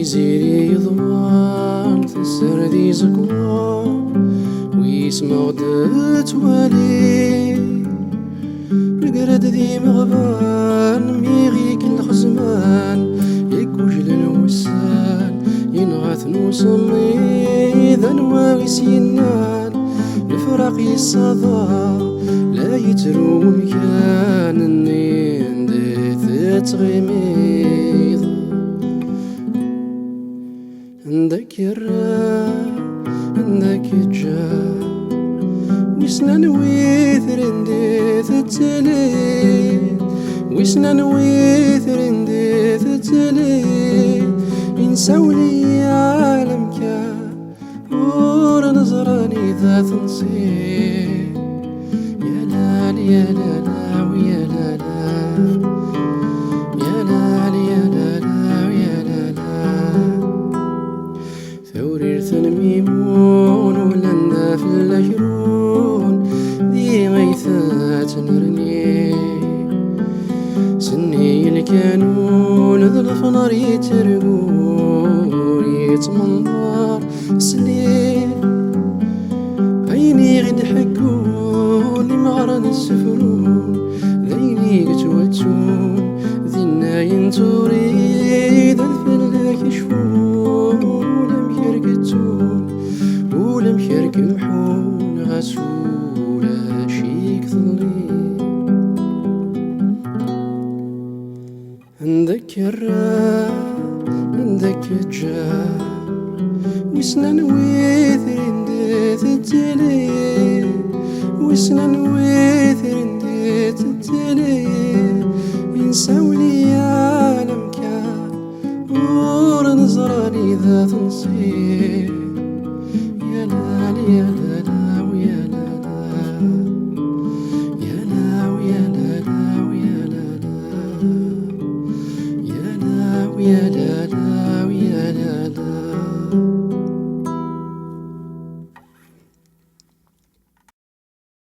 يزيري يضوان تسردي زكوان ويسمع توالي القرد ذي مغبان ميغي كل خزمان يكوجل نوسان ينغث نوصمي ذا نواغس ينان الفراق يصدى لا يترو مكان النين دي تتغميض عندك الراب عندك الجاب وسنان ويثرن ديث التليد وسنان ويثرن ديث التليد ينسولي عالم كان ور نظراني ذا تنصيب يا لال يا لالا ويا لالا يا لال يا لالا ويا لالا ثورير ثنميمون ولنا في الأجرون ذي غيثات نرني سني الكانون ذا الفنار يترقون يتمنظر سنين عيني غد حقون مغرن السفرون ذيني قتوتون ذي الناين تريد الفلاك يشفون ولم يرقتون ولم يرق محون غسولا شيك ظليم عندك الراب عندك الجاب وسنان ويثرن ديت التليل وسنان ويثرن ديت التليل ينسولي عالم كان ور نظراني ذا تنصيب يا لال يا لالا ويا لالا يا لا ويا لالا ويا لالا يا لا ويا